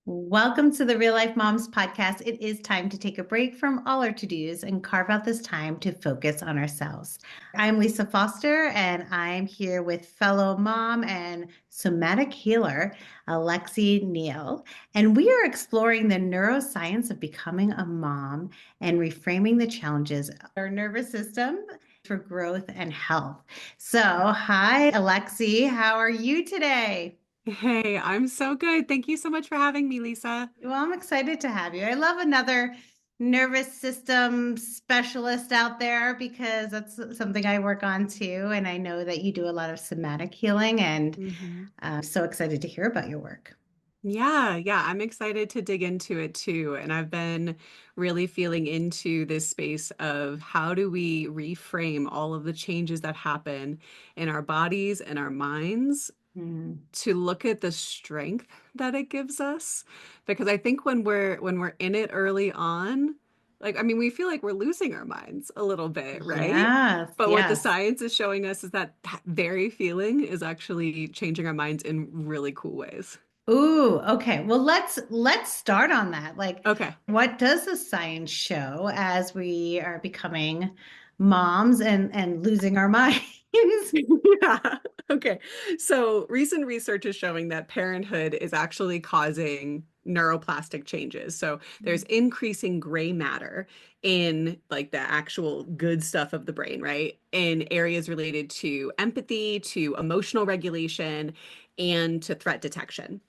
Welcome to the Real Life Moms podcast. It is time to take a break from all our to-dos and carve out this time to focus on ourselves. I'm Lisa Foster, and I'm here with fellow mom and somatic healer, Alexi Neal. And we are exploring the neuroscience of becoming a mom and reframing the challenges of our nervous system for growth and health. So, hi, Alexi. How are you today? Hey, I'm so good. Thank you so much for having me, Lisa. Well, I'm excited to have you. I love another nervous system specialist out there because that's something I work on too. And I know that you do a lot of somatic healing, and hmm I'm so excited to hear about your work. Yeah, I'm excited to dig into it too. And I've been really feeling into this space of how do we reframe all of the changes that happen in our bodies and our minds Mm. to look at the strength that it gives us. Because I think when we're in it early on, like I mean, we feel like we're losing our minds a little bit, right? Yes, But what the yes. science is showing us is that that very feeling is actually changing our minds in really cool ways. Ooh, okay. Well, let's start on that. Like, Okay. what does the science show as we are becoming moms and losing our minds? Yeah. Okay. So recent research is showing that parenthood is actually causing neuroplastic changes. So there's increasing gray matter in like the actual good stuff of the brain, right? In areas related to empathy, to emotional regulation, and to threat detection.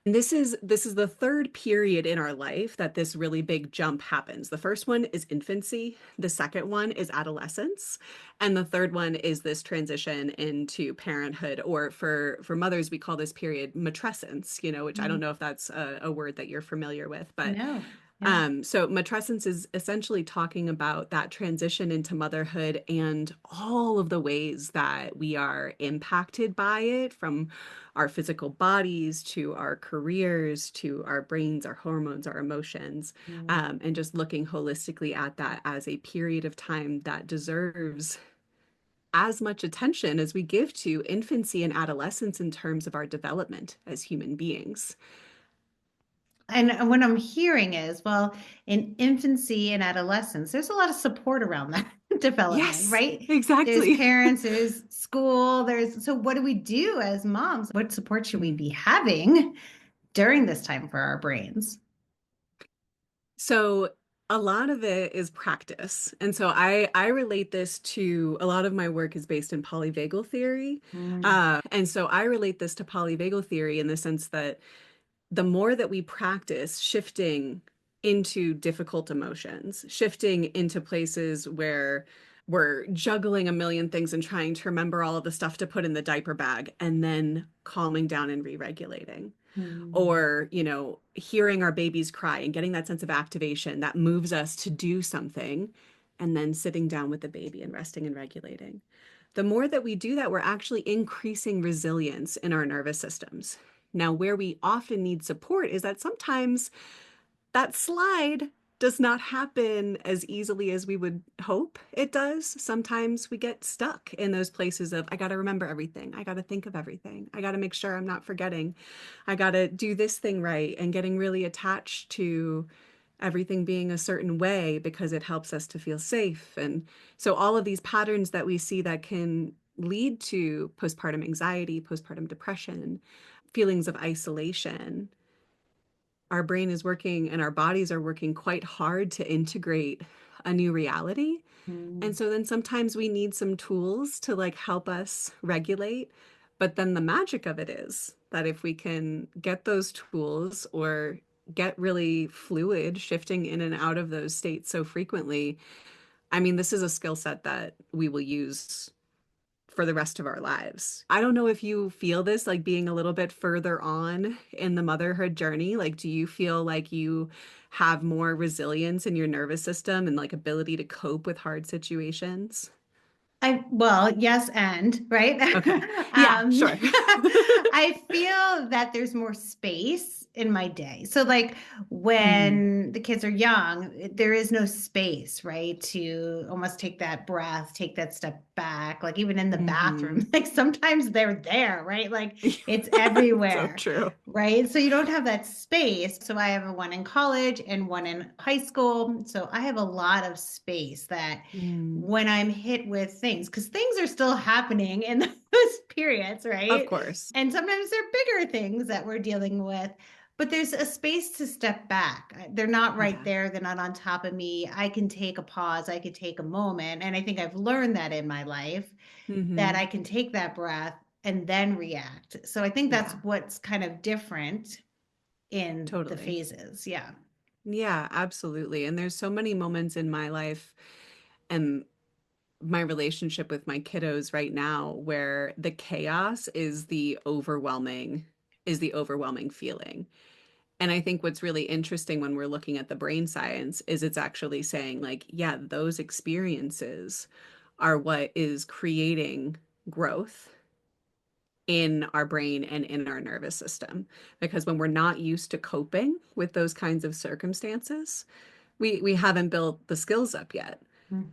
And this is the third period in our life that this really big jump happens. The first one is infancy, the second one is adolescence, and the third one is this transition into parenthood, or for mothers we call this period matrescence, which I don't know if that's a word that you're familiar with, but No. Yeah. so matrescence is essentially talking about that transition into motherhood and all of the ways that we are impacted by it, from our physical bodies to our careers to our brains, our hormones, our emotions, Mm. and just looking holistically at that as a period of time that deserves as much attention as we give to infancy and adolescence in terms of our development as human beings. And what I'm hearing is, well, in infancy and adolescence, there's a lot of support around that development, Yes, right? There's exactly. parents, there's school, so what do we do as moms? What support should we be having during this time for our brains? So a lot of it is practice. And so I relate this to a lot of my work is based in polyvagal theory. Mm. And so I relate this to polyvagal theory in the sense that the more that we practice shifting into difficult emotions, shifting into places where we're juggling a million things and trying to remember all of the stuff to put in the diaper bag and then calming down and re-regulating, Mm. or hearing our babies cry and getting that sense of activation that moves us to do something, and then sitting down with the baby and resting and regulating. The more that we do that, we're actually increasing resilience in our nervous systems. Now, where we often need support is that sometimes that slide does not happen as easily as we would hope it does. Sometimes we get stuck in those places of, I got to remember everything. I got to think of everything. I got to make sure I'm not forgetting. I got to do this thing right, and getting really attached to everything being a certain way because it helps us to feel safe. And so all of these patterns that we see that can lead to postpartum anxiety, postpartum depression, feelings of isolation, our brain is working and our bodies are working quite hard to integrate a new reality. And Mm. so then sometimes we need some tools to like help us regulate. But then the magic of it is that if we can get those tools or get really fluid, shifting in and out of those states so frequently, I mean, this is a skill set that we will use for the rest of our lives. I don't know if you feel this, like being a little bit further on in the motherhood journey. Like, do you feel like you have more resilience in your nervous system and like ability to cope with hard situations? Well, yes, and right. Okay. Yeah, sure. I feel that there's more space in my day. So, like Mhm. when the kids are young, there is no space, right, to almost take that breath, take that step back, like even in the bathroom, Hmm. like sometimes they're there, right? Like it's So everywhere, true. right? So you don't have that space. So I have a one in college and one in high school. So I have a lot of space that Mm, when I'm hit with things, because things are still happening in those periods, of right? course. And sometimes they're bigger things that we're dealing with, but there's a space to step back. They're not right Yeah. there. They're not on top of me. I can take a pause. I could take a moment. And I think I've learned that in my life that Hmm. I can take that breath and then react. So I think that's Yeah, what's kind of different in the totally. phases. Yeah. Yeah, absolutely. And there's so many moments in my life and my relationship with my kiddos right now where the chaos is the overwhelming feeling. And I think what's really interesting when we're looking at the brain science is it's actually saying like, yeah, those experiences are what is creating growth in our brain and in our nervous system. Because when we're not used to coping with those kinds of circumstances, we haven't built the skills up yet.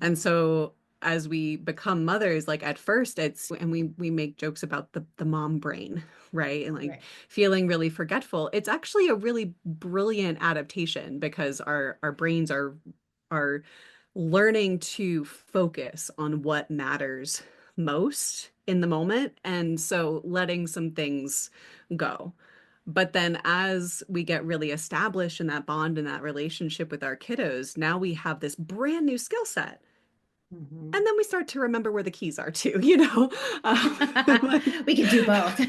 And Mhm. so as we become mothers, like at first it's and we make jokes about the mom brain, right? And like Right. feeling really forgetful. It's actually a really brilliant adaptation because our brains are learning to focus on what matters most in the moment. And so letting some things go. But then as we get really established in that bond and that relationship with our kiddos, now we have this brand new skill set. Mhm. And then we start to remember where the keys are too, you know? Like, We could do both.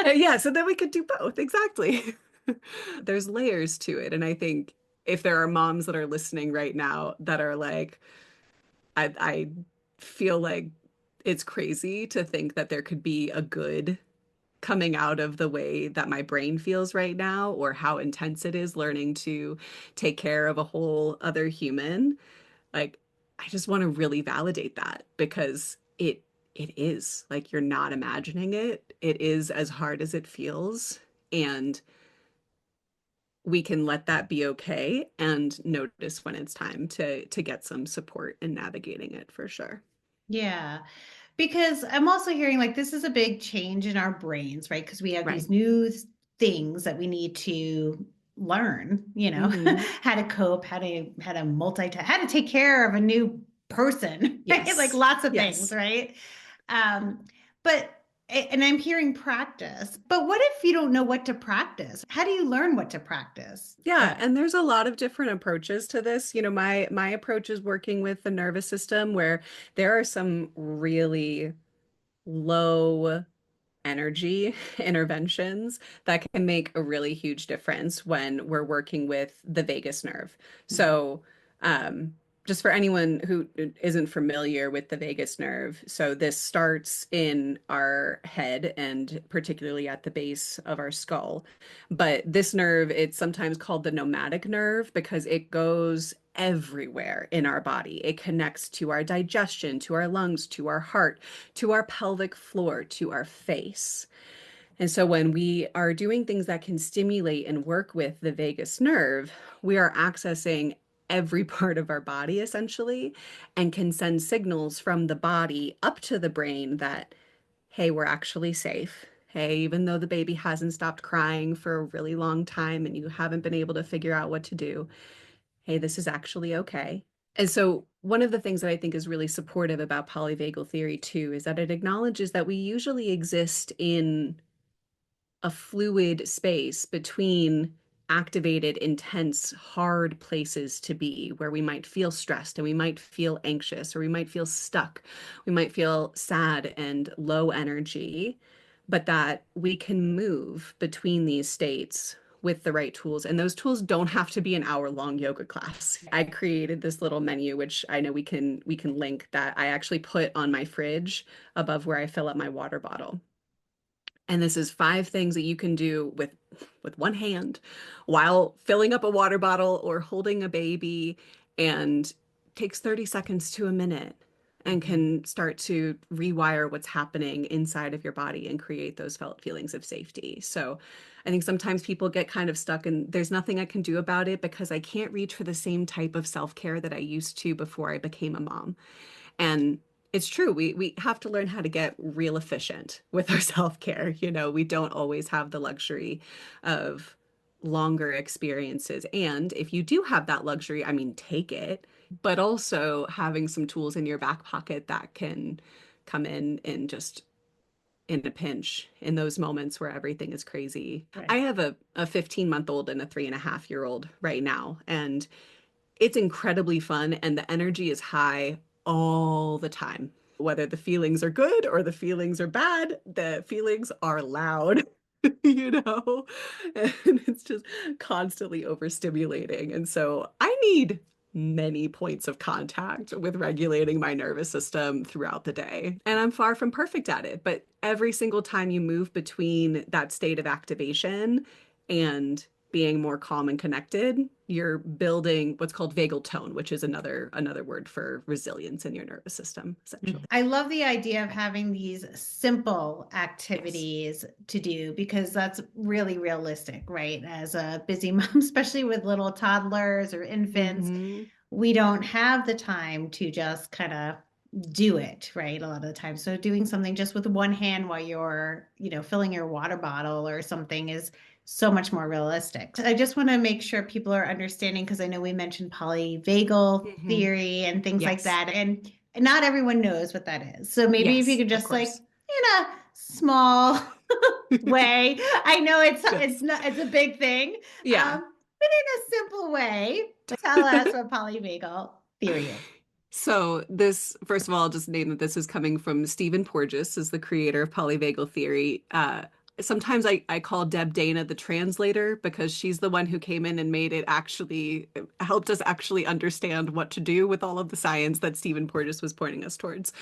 yeah, so then we could do both. Exactly. There's layers to it. And I think if there are moms that are listening right now that are like, I feel like it's crazy to think that there could be a good coming out of the way that my brain feels right now or how intense it is learning to take care of a whole other human. Like, I just want to really validate that because it is like you're not imagining it. It is as hard as it feels. And we can let that be okay and notice when it's time to get some support in navigating it for sure. Yeah. Because I'm also hearing like this is a big change in our brains, right? Because we have Right. these new things that we need to learn, Hmm. how to cope, how to multitask, how to take care of a new person, right? Like Yes. lots of things, Yes. right? Um, but and I'm hearing practice, but what if you don't know what to practice? How do you learn what to practice? Yeah, Yeah. and there's a lot of different approaches to this. You know, my approach is working with the nervous system where there are some really low energy interventions that can make a really huge difference when we're working with the vagus nerve. Mhm. So, um, just for anyone who isn't familiar with the vagus nerve, so this starts in our head and particularly at the base of our skull. But this nerve, it's sometimes called the nomatic nerve because it goes everywhere in our body. It connects to our digestion, to our lungs, to our heart, to our pelvic floor, to our face. And so when we are doing things that can stimulate and work with the vagus nerve, we are accessing every part of our body essentially and can send signals from the body up to the brain that, hey, we're actually safe. Hey, even though the baby hasn't stopped crying for a really long time and you haven't been able to figure out what to do, hey, this is actually okay. And so, one of the things that I think is really supportive about polyvagal theory, too, is that it acknowledges that we usually exist in a fluid space between activated, intense, hard places to be, where we might feel stressed and we might feel anxious or we might feel stuck. We might feel sad and low energy, but that we can move between these states with the right tools. And those tools don't have to be an hour-long yoga class. I created this little menu, which I know we can link that I actually put on my fridge above where I fill up my water bottle. And this is 5 things that you can do with one hand while filling up a water bottle or holding a baby and takes 30 seconds to a minute and Mhm. can start to rewire what's happening inside of your body and create those felt feelings of safety. So I think sometimes people get kind of stuck and there's nothing I can do about it because I can't reach for the same type of self-care that I used to before I became a mom. And It's true. We have to learn how to get real efficient with our self-care. We don't always have the luxury of longer experiences. And if you do have that luxury, I mean, take it, but also having some tools in your back pocket that can come in just in a pinch in those moments where everything is crazy. I Right. have a 15-month-old and a 3.5-year-old right now, and it's incredibly fun and the energy is high all the time. Whether the feelings are good or the feelings are bad, the feelings are loud, you know? And it's just constantly overstimulating. And so I need many points of contact with regulating my nervous system throughout the day. And I'm far from perfect at it, but every single time you move between that state of activation and being more calm and connected, you're building what's called vagal tone, which is another word for resilience in your nervous system, essentially. I love the idea of having these simple Yes. activities to do because that's really realistic, right? As a busy mom, especially with little toddlers or infants, Hmm. we don't have the time to just kind of do it, right? A lot of the time. So doing something just with one hand while you're, filling your water bottle or something is so much more realistic. I just want to make sure people are understanding because I know we mentioned polyvagal Hmm. theory and things like Yes. that. And not everyone knows what that is. So maybe if you Yes, could of just like course. in a small way, I know it's Yes. not it's a big thing, Yeah. but in a simple way, tell us what polyvagal theory is. So this, first of all, I'll just name that this is coming from Stephen Porges, is the creator of polyvagal theory. Sometimes I call Deb Dana the translator because she's the one who came in and made it actually helped us actually understand what to do with all of the science that Stephen Porges was pointing us towards.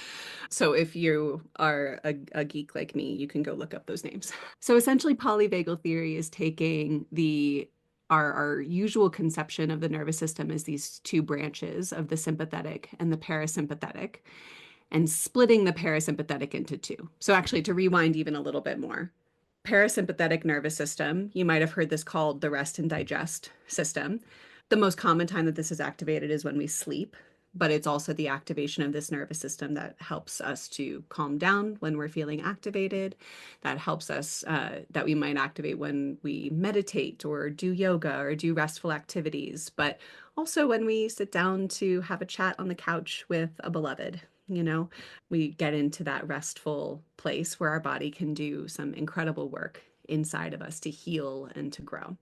So if you are a geek like me, you can go look up those names. So essentially, polyvagal theory is taking our usual conception of the nervous system as these two branches of the sympathetic and the parasympathetic, and splitting the parasympathetic into two. So actually, to rewind even a little bit more, parasympathetic nervous system, you might have heard this called the rest and digest system. The most common time that this is activated is when we sleep, but it's also the activation of this nervous system that helps us to calm down when we're feeling activated. That helps us, that we might activate when we meditate or do yoga or do restful activities, but also when we sit down to have a chat on the couch with a beloved. We get into that restful place where our body can do some incredible work inside of us to heal and to grow.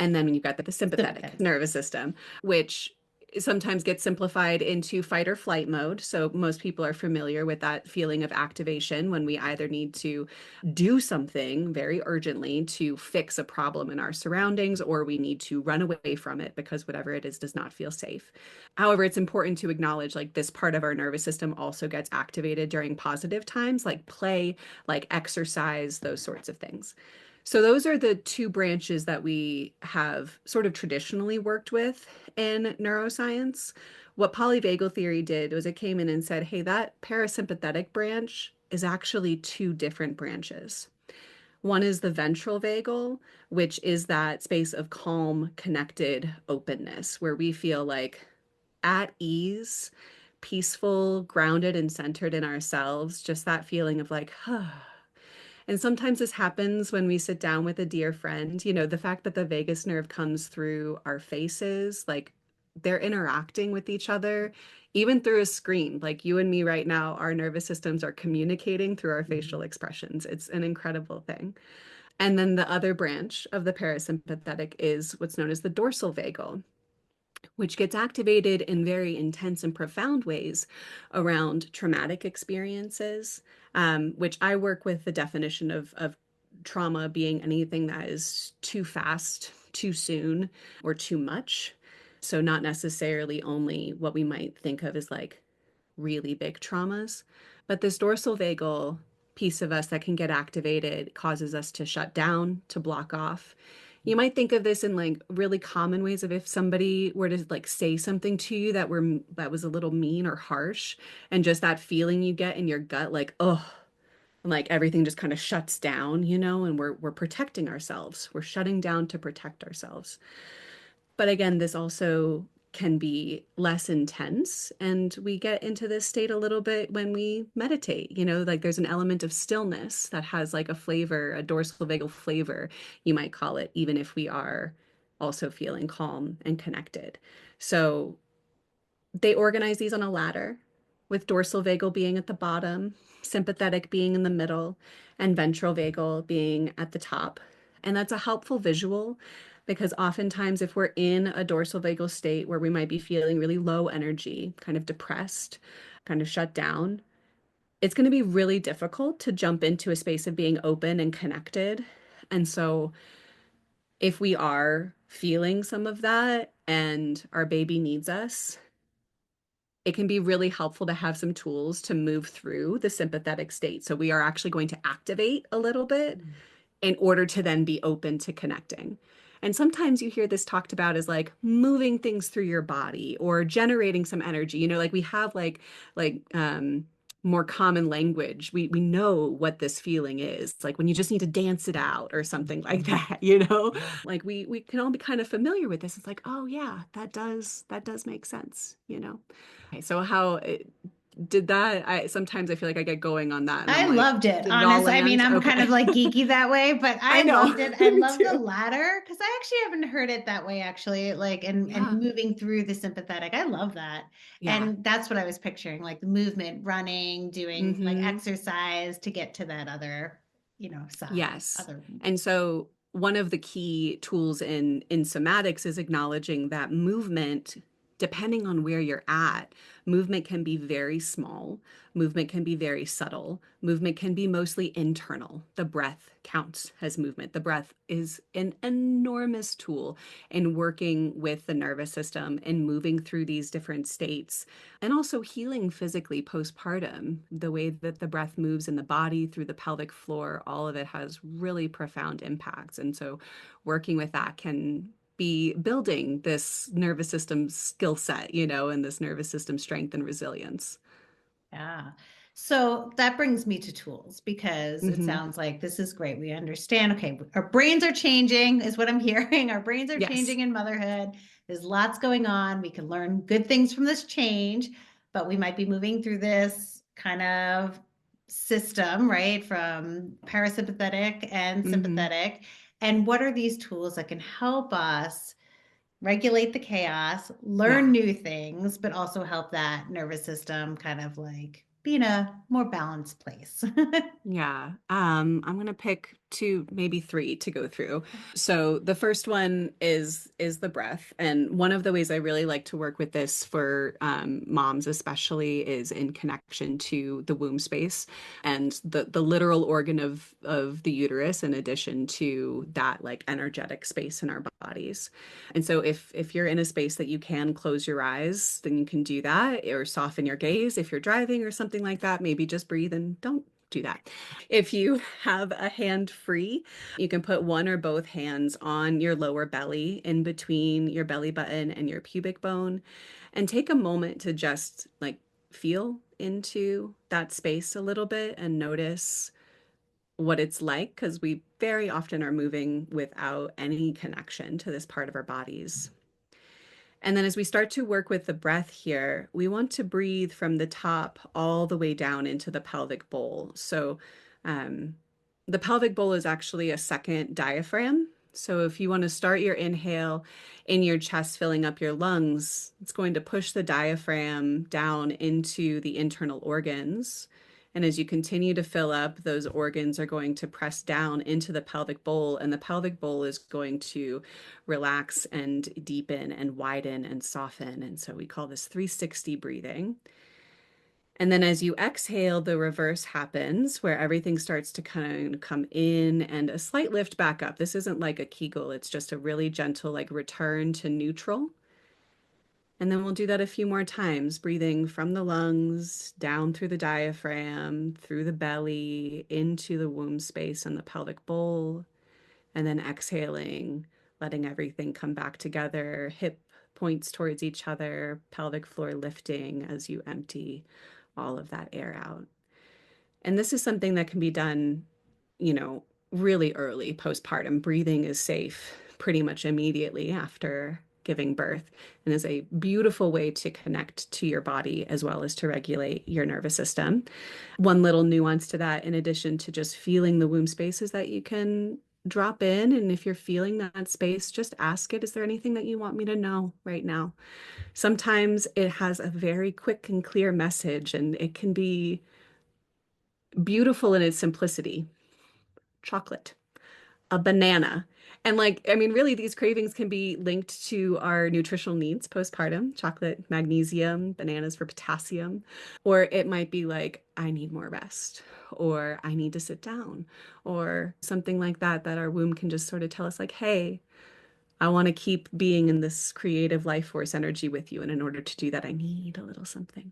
And then you've got the sympathetic Sympathetic. nervous system, which sometimes gets simplified into fight or flight mode. So most people are familiar with that feeling of activation when we either need to do something very urgently to fix a problem in our surroundings, or we need to run away from it because whatever it is does not feel safe. However, it's important to acknowledge like this part of our nervous system also gets activated during positive times, like play, like exercise, those sorts of things. So those are the two branches that we have sort of traditionally worked with in neuroscience. What polyvagal theory did was it came in and said, hey, that parasympathetic branch is actually two different branches. One is the ventral vagal, which is that space of calm, connected openness where we feel like at ease, peaceful, grounded, and centered in ourselves. Just that feeling of like, and sometimes this happens when we sit down with a dear friend. The fact that the vagus nerve comes through our faces, like they're interacting with each other, even through a screen. Like you and me right now, our nervous systems are communicating through our facial expressions. It's an incredible thing. And then the other branch of the parasympathetic is what's known as the dorsal vagal, which gets activated in very intense and profound ways around traumatic experiences, which I work with the definition of trauma being anything that is too fast, too soon, or too much. So, not necessarily only what we might think of as like really big traumas, but this dorsal vagal piece of us that can get activated causes us to shut down, to block off. You might think of this in like really common ways of if somebody were to like say something to you that was a little mean or harsh, and just that feeling you get in your gut, like, oh, and like everything just kind of shuts down, and we're protecting ourselves. We're shutting down to protect ourselves. But again, this also can be less intense. And we get into this state a little bit when we meditate, like there's an element of stillness that has like a flavor, a dorsal vagal flavor, you might call it, even if we are also feeling calm and connected. So they organize these on a ladder, with dorsal vagal being at the bottom, sympathetic being in the middle, and ventral vagal being at the top. And that's a helpful visual because oftentimes, if we're in a dorsal vagal state where we might be feeling really low energy, kind of depressed, kind of shut down, it's going to be really difficult to jump into a space of being open and connected. And so, if we are feeling some of that and our baby needs us, it can be really helpful to have some tools to move through the sympathetic state. So we are actually going to activate a little bit in order to then be open to connecting. And sometimes you hear this talked about as like moving things through your body or generating some energy. Like we have like more common language. We know what this feeling is. Like when you just need to dance it out or something like that. Like we can all be kind of familiar with this. It's like, oh yeah, that does make sense. Okay, so did that? I sometimes I feel like I get going on that and I'm I like, loved it. did it all Honest. I mean, land? I'm kind of Okay. like geeky that way, but I I know. loved it. I Me love the too. latter because I actually haven't heard it that way, actually, like and Yeah. moving through the sympathetic. I love that. Yeah. And that's what I was picturing, like the movement, running, doing like Hmm. exercise to get to that other, side, Yes. other. And so one of the key tools in somatics is acknowledging that movement, depending on where you're at, movement can be very small, movement can be very subtle, movement can be mostly internal. The breath counts as movement. The breath is an enormous tool in working with the nervous system and moving through these different states and also healing physically postpartum. The way that the breath moves in the body through the pelvic floor, all of it has really profound impacts. And so working with that can be building this nervous system skill set, and this nervous system strength and resilience. Yeah. So that brings me to tools because it Hmm. sounds like this is great. We understand, okay, our brains are changing, is what I'm hearing. Our brains are Yes. changing in motherhood. There's lots going on. We can learn good things from this change, but we might be moving through this kind of system, right? From parasympathetic and Hmm. sympathetic. And what are these tools that can help us regulate the chaos, learn Yeah. new things, but also help that nervous system kind of like be in a more balanced place? Yeah. I'm gonna pick two, maybe three to go through. So the first one is the breath. And one of the ways I really like to work with this for moms especially is in connection to the womb space and the literal organ of the uterus in addition to that like energetic space in our bodies. And so if you're in a space that you can close your eyes, then you can do that or soften your gaze. If you're driving or something like that, maybe just breathe and don't do that. If you have a hand free, you can put one or both hands on your lower belly in between your belly button and your pubic bone and take a moment to just like feel into that space a little bit and notice what it's like because we very often are moving without any connection to this part of our bodies. And then as we start to work with the breath here, we want to breathe from the top all the way down into the pelvic bowl. So um, the pelvic bowl is actually a second diaphragm. So if you want to start your inhale in your chest, filling up your lungs, it's going to push the diaphragm down into the internal organs. And as you continue to fill up, those organs are going to press down into the pelvic bowl, and the pelvic bowl is going to relax and deepen and widen and soften. And so we call this 360 breathing. And then as you exhale, the reverse happens where everything starts to kind of come in and a slight lift back up. This isn't like a Kegel, it's just a really gentle, like return to neutral. And then we'll do that a few more times, breathing from the lungs, down through the diaphragm, through the belly, into the womb space and the pelvic bowl, and then exhaling, letting everything come back together, hip points towards each other, pelvic floor lifting as you empty all of that air out. And this is something that can be done, you know, really early postpartum. Breathing is safe pretty much immediately after giving birth and is a beautiful way to connect to your body as well as to regulate your nervous system. One little nuance to that, in addition to just feeling the womb space, is that you can drop in. And if you're feeling that space, just ask it, is there anything that you want me to know right now? Sometimes it has a very quick and clear message, and it can be beautiful in its simplicity. Chocolate, a banana. And like, I mean, really, these cravings can be linked to our nutritional needs postpartum, chocolate, magnesium, bananas for potassium. Or it might be like, I need more rest, or I need to sit down, or something like that, that our womb can just sort of tell us, like, hey, I want to keep being in this creative life force energy with you. And in order to do that, I need a little something.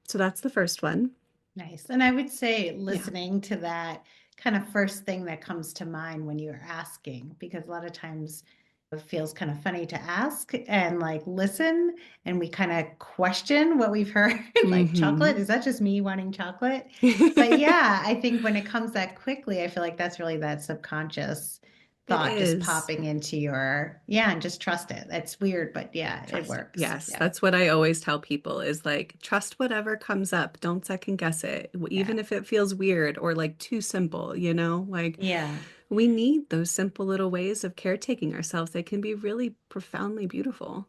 So that's the first one. Nice. And I would say Yeah. listening to that kind of first thing that comes to mind when you're asking, because a lot of times it feels kind of funny to ask and like listen, and we kind of question what we've heard, like chocolate, Hmm. is that just me wanting chocolate? But yeah, I think when it comes that quickly, I feel like that's really that subconscious It thought just is. popping into your, yeah, and just trust it. That's weird, but yeah, it Trust it. works. Yes, Yeah. that's what I always tell people is like, trust whatever comes up. Don't second guess it, Yeah. even if it feels weird or like too simple, you know? Like, Yeah. we need those simple little ways of caretaking ourselves. They can be really profoundly beautiful.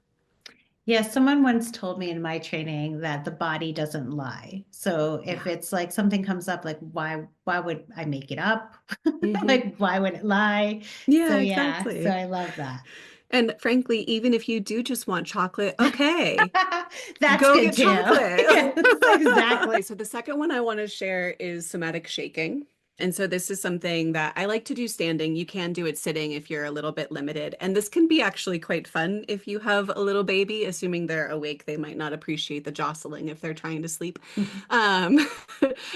Yeah, someone once told me in my training that the body doesn't lie. So if Yeah. it's like something comes up, like why would I make it up? Hmm. Like why would it lie? So Yeah, yeah, so exactly. I love that. And frankly, even if you do just want chocolate, okay, That's go good get too. chocolate. Yes, exactly. Okay, so the second one I want to share is somatic shaking. And so this is something that I like to do standing. You can do it sitting if you're a little bit limited. And this can be actually quite fun if you have a little baby, assuming they're awake. They might not appreciate the jostling if they're trying to sleep. Um,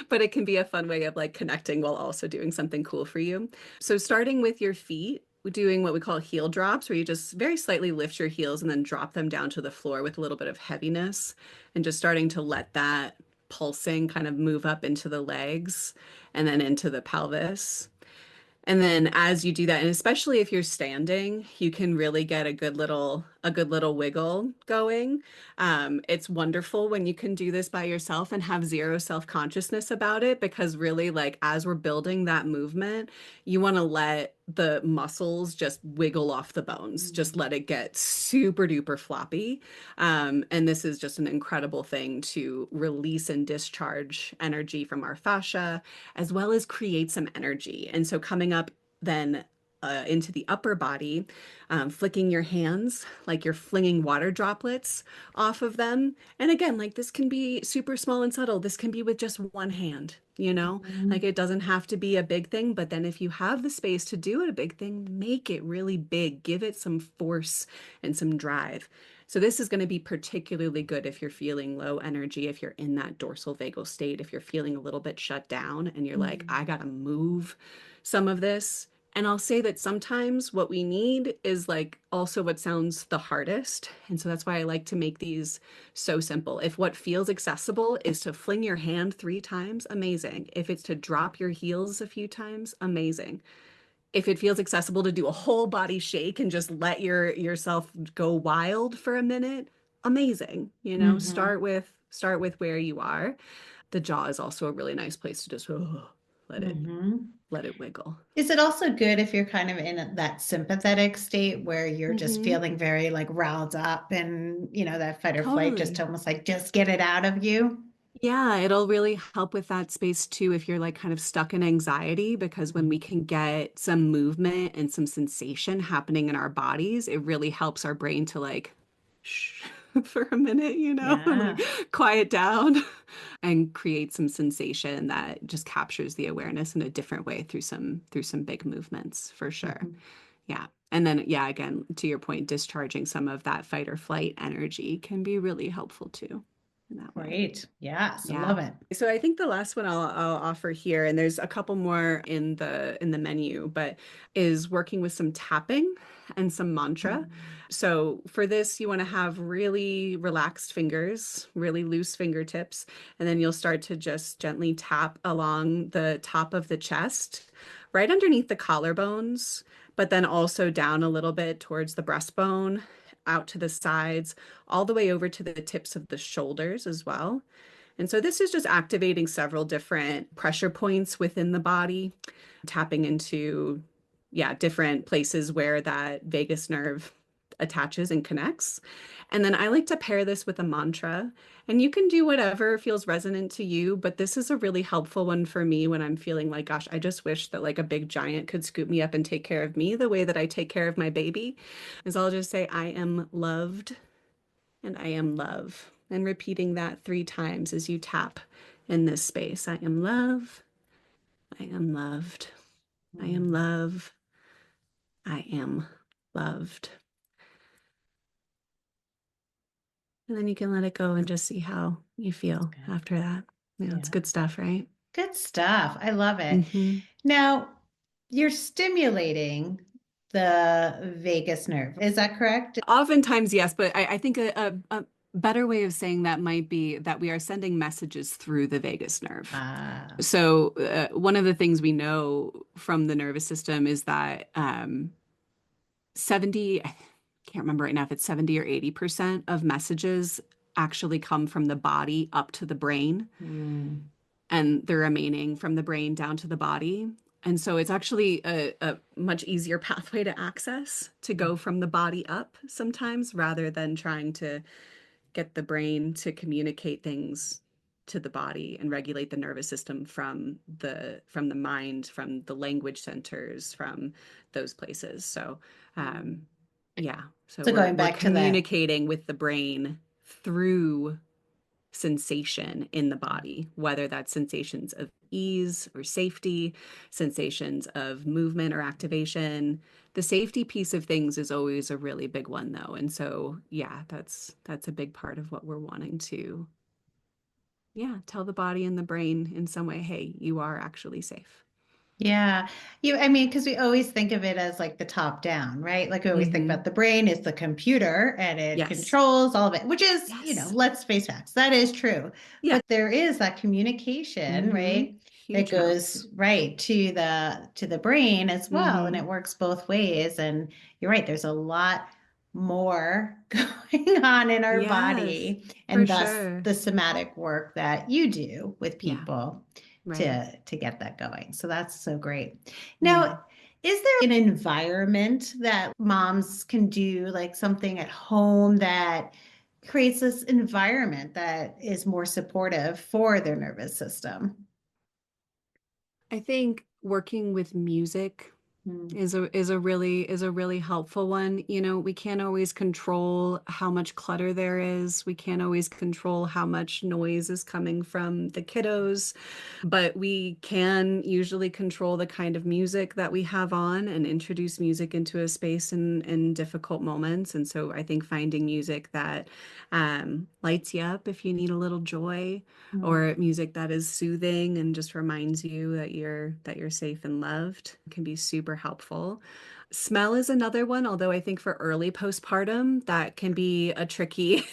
but it can be a fun way of like connecting while also doing something cool for you. So starting with your feet, doing what we call heel drops, where you just very slightly lift your heels and then drop them down to the floor with a little bit of heaviness, and just starting to let that pulsing kind of move up into the legs and then into the pelvis. And then as you do that, and especially if you're standing, you can really get a good little wiggle going. It's wonderful when you can do this by yourself and have zero self-consciousness about it, because really, like, as we're building that movement, you want to let the muscles just wiggle off the bones, just let it get super duper floppy. And this is just an incredible thing to release and discharge energy from our fascia, as well as create some energy. And so coming up then into the upper body, flicking your hands like you're flinging water droplets off of them. And again, like, this can be super small and subtle. This can be with just one hand, you know? Like, Mhm. it doesn't have to be a big thing, but then if you have the space to do it a big thing, make it really big. Give it some force and some drive. So this is going to be particularly good if you're feeling low energy, if you're in that dorsal vagal state, if you're feeling a little bit shut down and you're like, I Mhm. got to move some of this. And I'll say that sometimes what we need is like also what sounds the hardest. And so that's why I like to make these so simple. If what feels accessible is to fling your hand 3 times, amazing. If it's to drop your heels a few times, amazing. If it feels accessible to do a whole body shake and just let yourself go wild for a minute, amazing. You know, Mhm. start with where you are. The jaw is also a really nice place to just let it Mhm. let it wiggle. Is it also good if you're kind of in that sympathetic state where you're just Hmm. feeling very like riled up and, that fight or flight, just Totally. almost like just get it out of you? Yeah, it'll really help with that space too if you're like kind of stuck in anxiety, because when we can get some movement and some sensation happening in our bodies, it really helps our brain to like shh for a minute, and like Yeah. quiet down and create some sensation that just captures the awareness in a different way through some big movements for sure. Mhm. Yeah. And then yeah, again, to your point, discharging some of that fight or flight energy can be really helpful too in that way. Great. Yes, I Yeah. love it. So I think the last one I'll offer here, and there's a couple more in the menu, but is working with some tapping and some mantra. Mm. So for this, you want to have really relaxed fingers, really loose fingertips, and then you'll start to just gently tap along the top of the chest, right underneath the collarbones, but then also down a little bit towards the breastbone, out to the sides, all the way over to the tips of the shoulders as well. And so this is just activating several different pressure points within the body, tapping into, yeah, different places where that vagus nerve attaches and connects. And then I like to pair this with a mantra. And you can do whatever feels resonant to you, but this is a really helpful one for me when I'm feeling like, gosh, I just wish that like a big giant could scoop me up and take care of me the way that I take care of my baby. Is I'll just say, I am loved and I am love. And repeating that 3 times as you tap in this space. I am love. I am loved. I am Mm. love. I am loved. And then you can let it go and just see how you That's feel good. after that. Yeah, it's Yeah. good stuff, right? Good stuff. I love it. Hmm. Now, you're stimulating the vagus nerve. Is that correct? Oftentimes, yes, but I think a better way of saying that might be that we are sending messages through the vagus nerve. Ah. So, one of the things we know from the nervous system is that 70, I can't remember right now if it's 70 or 80% of messages actually come from the body up to the brain, Mm. and the remaining from the brain down to the body. And so it's actually a much easier pathway to access to go from the body up sometimes rather than trying to get the brain to communicate things to the body and regulate the nervous system from the mind, from the language centers, from those places. So yeah, so So we're going we're back to that. communicating with the brain through sensation in the body, whether that's sensations of ease or safety, sensations of movement or activation. The safety piece of things is always a really big one though. And so, yeah, that's a big part of what we're wanting to, yeah, tell the body and the brain in some way, hey, you are actually safe. Yeah. I mean, because we always think of it as like the top down, right? Like we always think Mm-hmm. about the brain is the computer and it Yes. controls all of it, which is, Yes. let's face facts, that is true. Yeah. But there is that communication, Mm-hmm. right? That Huge amounts. goes right to the brain as well. And Mm-hmm. it works both ways. And you're right, there's a lot more going on in our Yes, body, for and thus sure. the somatic work that you do with Yeah, people right. to get that going. So that's so great. Yeah. Now, is there an environment that moms can do, like something at home that creates this environment that is more supportive for their nervous system? I think working with music Mm. is a really helpful one. You know, we can't always control how much clutter there is. We can't always control how much noise is coming from the kiddos, but we can usually control the kind of music that we have on and introduce music into a space in difficult moments. And so I think finding music that lights you up if you need a little joy, Mm. or music that is soothing and just reminds you that you're safe and loved can be super helpful. Smell is another one, although I think for early postpartum that can be a tricky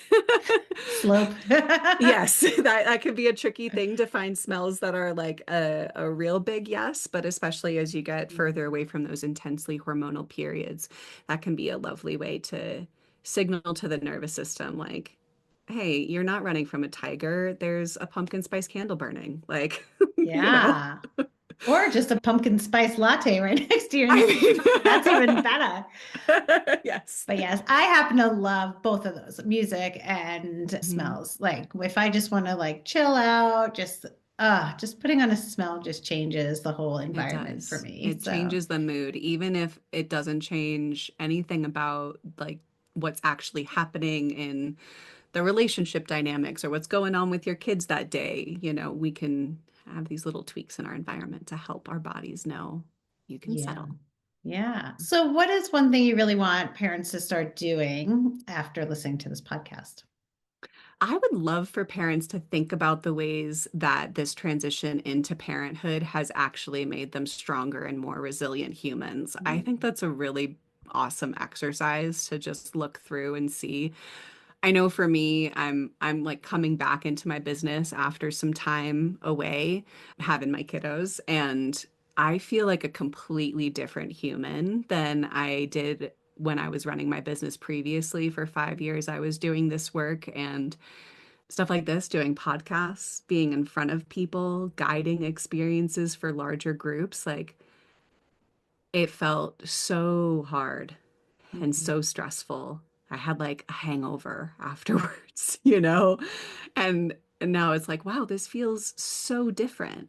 Slope. yes, that could be a tricky thing to find smells that are like a real big yes, but especially as you get further away from those intensely hormonal periods, that can be a lovely way to signal to the nervous system like, hey, you're not running from a tiger. There's a pumpkin spice candle burning. Like, you know. Yeah. Or just a pumpkin spice latte right next to your nose. That's even I better. mean, yes. But yes, I happen to love both of those, music and Mhm. smells. Like if I just want to like chill out, just putting on a smell just changes the whole It environment for does. me. It So changes the mood, even if it doesn't change anything about like what's actually happening in the relationship dynamics or what's going on with your kids that day. You know, we can have these little tweaks in our environment to help our bodies know you can yeah. settle. Yeah. So what is one thing you really want parents to start doing after listening to this podcast? I would love for parents to think about the ways that this transition into parenthood has actually made them stronger and more resilient humans. I think Mm. that's a really awesome exercise to just look through and see. I know for me, I'm like coming back into my business after some time away having my kiddos, and I feel like a completely different human than I did when I was running my business previously for 5 years, I was doing this work and stuff like this, doing podcasts, being in front of people, guiding experiences for larger groups. Like it felt so hard and Mhm. so stressful. I had like a hangover afterwards, you know? And now it's like, wow, this feels so different.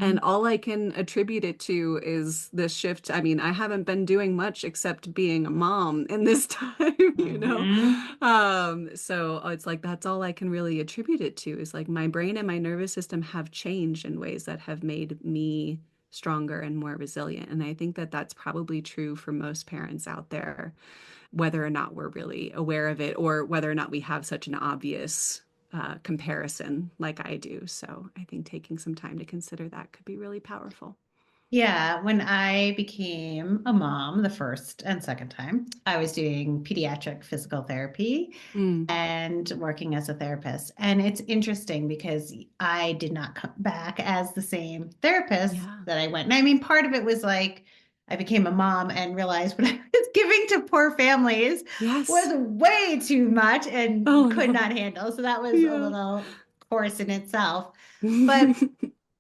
And Mhm. all I can attribute it to is this shift. I mean, I haven't been doing much except being a mom in this time, you know? Mhm. So it's like that's all I can really attribute it to is like my brain and my nervous system have changed in ways that have made me stronger and more resilient. And I think that that's probably true for most parents out there, whether or not we're really aware of it or whether or not we have such an obvious comparison like I do. So I think taking some time to consider that could be really powerful. Yeah, when I became a mom the first and second time, I was doing pediatric physical therapy Mm, and working as a therapist. And it's interesting because I did not come back as the same therapist yeah. that I went. And I mean, part of it was like I became a mom and realized what I was giving to poor families was Yes. way too much and Oh could no. not handle. So that was a Yeah. little course in itself. But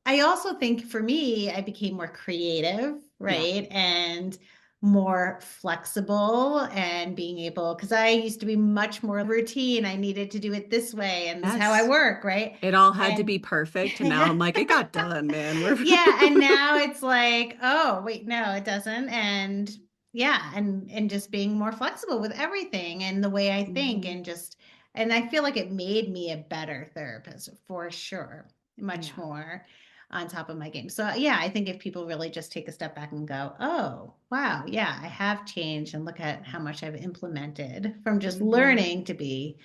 I also think for me, I became more creative, Yeah. right? And more flexible and being able, because I used to be much more routine. I needed to do it this way, and this is how I Yes. work, right? It all had to be And perfect. And now I'm like, it got done, man. We're yeah, and now it's like, oh, wait, no, it doesn't. And yeah, and just being more flexible with everything and the way I think Mhm. and just and I feel like it made me a better therapist for sure. Much Yeah. more on top of my game. So yeah, I think if people really just take a step back and go, "Oh, wow, yeah, I have changed and look at how much I've implemented from just Hmm. learning to be,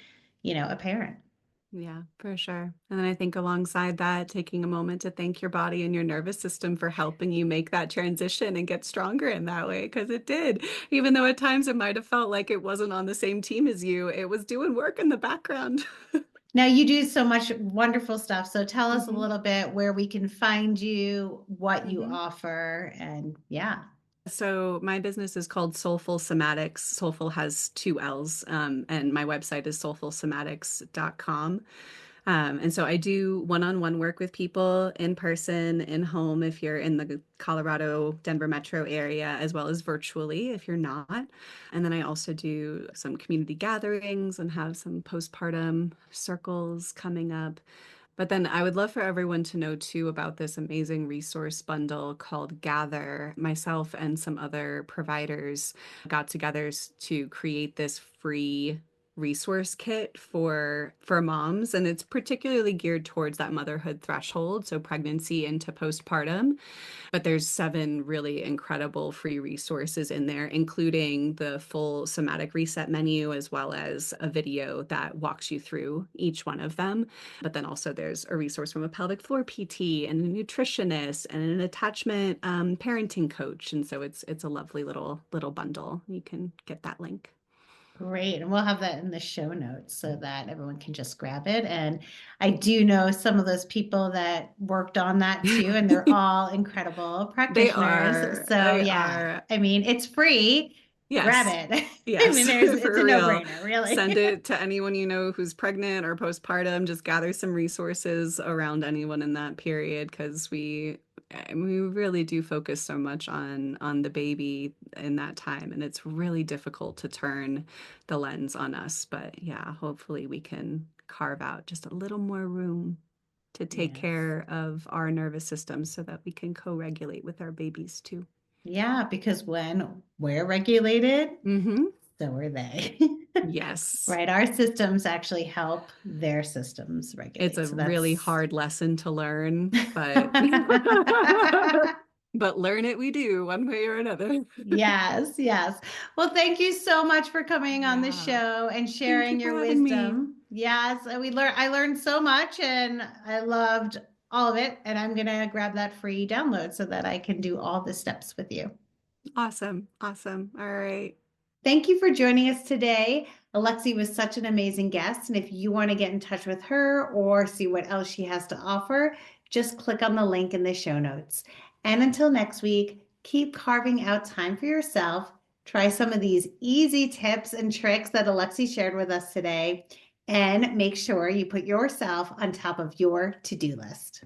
a parent." Yeah, for sure. And then I think alongside that, taking a moment to thank your body and your nervous system for helping you make that transition and get stronger in that way, because it did. Even though at times it might have felt like it wasn't on the same team as you, it was doing work in the background. Now you do so much wonderful stuff. So tell us a Hmm. little bit where we can find you, what you Hmm. offer, and yeah. So my business is called Soulful Somatics. Soulful has two L's, and my website is soulfulsomatics.com. And so I do one-on-one work with people in person, in home, if you're in the Colorado, Denver metro area, as well as virtually if you're not. And then I also do some community gatherings and have some postpartum circles coming up. But then I would love for everyone to know too about this amazing resource bundle called Gather. Myself and some other providers got together to create this free resource kit for moms, and it's particularly geared towards that motherhood threshold, so pregnancy into postpartum. But there's 7 really incredible free resources in there, including the full somatic reset menu, as well as a video that walks you through each one of them. But then also there's a resource from a pelvic floor PT and a nutritionist and an attachment parenting coach. And so it's a lovely little bundle. You can get that link. Great. And we'll have that in the show notes so that everyone can just grab it. And I do know some of those people that worked on that too, and they're all incredible They practitioners. are. So They yeah, are. I mean, it's free. Grab Yes. it. I mean, Yes, it's a for real. no-brainer, Send really. it to anyone you know who's pregnant or postpartum. Just gather some resources around anyone in that period because we really do focus so much on the baby in that time, and it's really difficult to turn the lens on us. But yeah, hopefully we can carve out just a little more room to take Yes. care of our nervous system so that we can co-regulate with our babies too. Yeah, because when we're regulated, Mm-hmm. so are they. Yes. Right? Our systems actually help their systems It's regulate. a So really that's hard lesson to learn, but but learn it we do one way or another. yes, yes. Well, thank you so much for coming on the Yeah. show and Thank you sharing for your having me. wisdom. Yes, I learned so much and I loved all of it. And I'm gonna grab that free download so that I can do all the steps with you. Awesome. Awesome. All right. Thank you for joining us today. Alexi was such an amazing guest. And if you want to get in touch with her or see what else she has to offer, just click on the link in the show notes. And until next week, keep carving out time for yourself Try some of these easy tips and tricks that Alexi shared with us today, and make sure you put yourself on top of your to-do list.